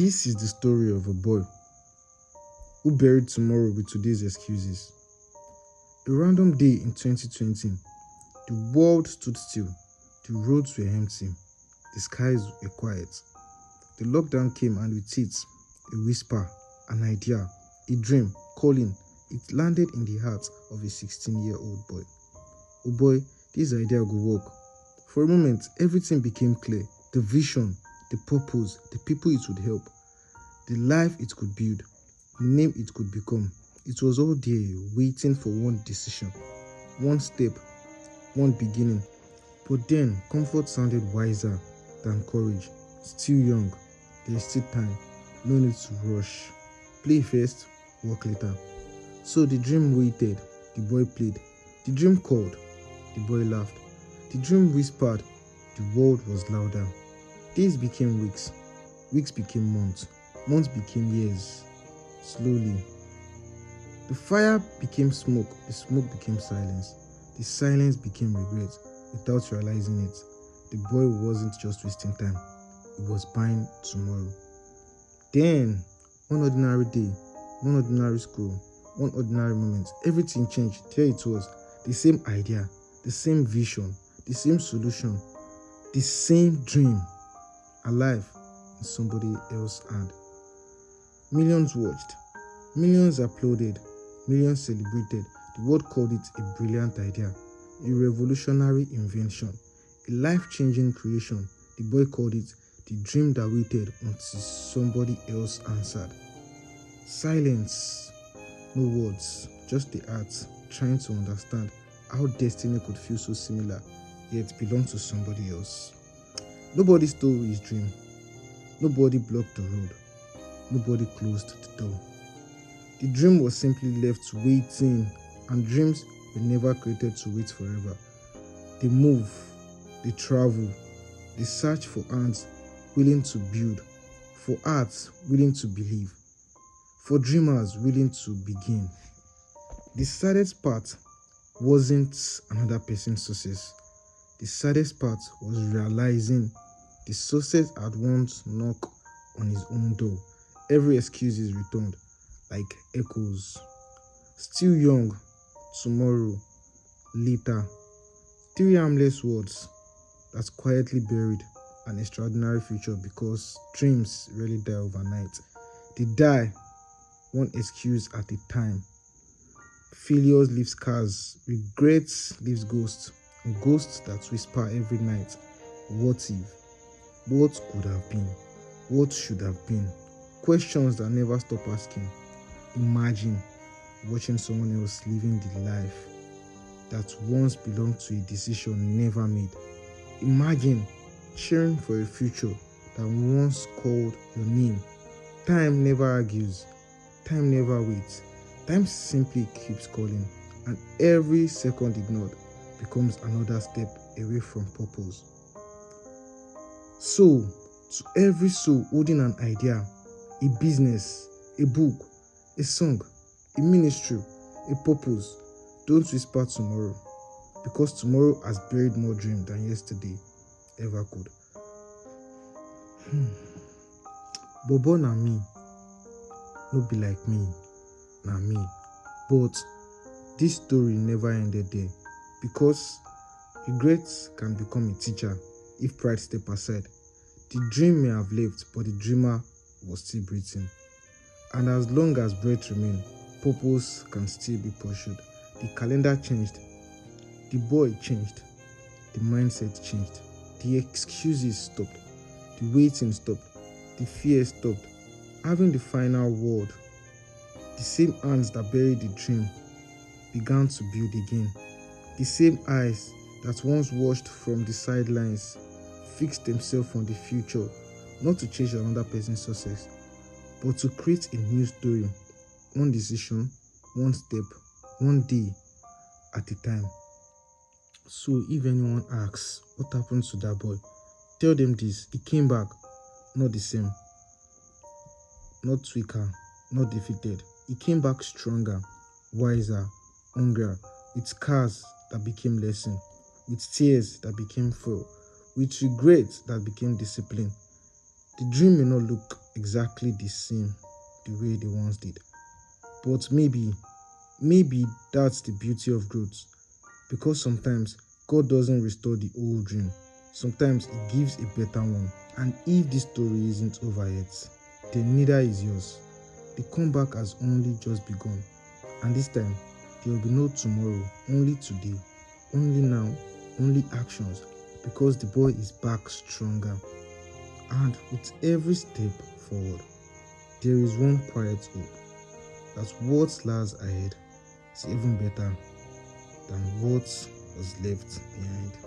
This is the story of a boy who buried tomorrow with today's excuses. A random day in 2020, the world stood still, the roads were empty, the skies were quiet. The lockdown came and with it, a whisper, an idea, a dream, calling. It landed in the heart of a 16-year-old boy. Oh boy, this idea will work. For a moment, everything became clear. The vision, the purpose, the people it would help, the life it could build, the name it could become. It was all there, waiting for one decision, one step, one beginning. But then, comfort sounded wiser than courage. Still young, there's still time, no need to rush. Play first, work later. So the dream waited, the boy played. The dream called, the boy laughed. The dream whispered, the world was louder. Days became weeks, weeks became months, months became years. Slowly, the fire became smoke, the smoke became silence, the silence became regret. Without realizing it, the boy wasn't just wasting time, he was buying tomorrow. Then, one ordinary day, one ordinary school, one ordinary moment, everything changed. There it was, the same idea, the same vision, the same solution, the same dream, alive in somebody else's hand. Millions watched, millions applauded, millions celebrated. The world called it a brilliant idea, a revolutionary invention, a life-changing creation. The boy called it the dream that waited until somebody else answered. Silence, no words, just the heart trying to understand how destiny could feel so similar, yet belong to somebody else. Nobody stole his dream. Nobody blocked the road. Nobody closed the door. The dream was simply left waiting, and dreams were never created to wait forever. They move, they travel, they search for hands willing to build, for hearts willing to believe, for dreamers willing to begin. The saddest part wasn't another person's success. The saddest part was realizing the success had once knocked on his own door. Every excuse is returned like echoes. Still young, tomorrow, later. Three harmless words that quietly buried an extraordinary future because dreams rarely die overnight. They die one excuse at a time. Failures leave scars, regrets leaves ghosts, and ghosts that whisper every night. What if? What could have been? What should have been? Questions that never stop asking. Imagine watching someone else living the life that once belonged to a decision never made. Imagine cheering for a future that once called your name. Time never argues. Time never waits. Time simply keeps calling, and every second ignored becomes another step away from purpose. So, to every soul holding an idea, a business, a book, a song, a ministry, a purpose, don't whisper tomorrow, because tomorrow has buried more dream than yesterday ever could. Bobo na me, no be like me, na me. But this story never ended there, because regrets can become a teacher if pride step aside. The dream may have left, but the dreamer was still breathing. And as long as breath remains, purpose can still be pursued. The calendar changed, the boy changed, the mindset changed, the excuses stopped, the waiting stopped, the fear stopped. Having the final word, the same hands that buried the dream began to build again. The same eyes that once watched from the sidelines fixed themselves on the future, not to change another person's success, but to create a new story, one decision, one step, one day at a time. So if anyone asks what happened to that boy, tell them this: he came back, not the same, not weaker, not defeated. He came back stronger, wiser, hungrier, with scars that became lesson, with tears that became fuel, with regrets that became discipline. The dream may not look exactly the same the way they once did. But maybe that's the beauty of growth. Because sometimes God doesn't restore the old dream. Sometimes He gives a better one. And if this story isn't over yet, then neither is yours. The comeback has only just begun. And this time, there will be no tomorrow, only today, only now, only actions. Because the boy is back stronger. And with every step forward, there is one quiet hope that what lies ahead is even better than what was left behind.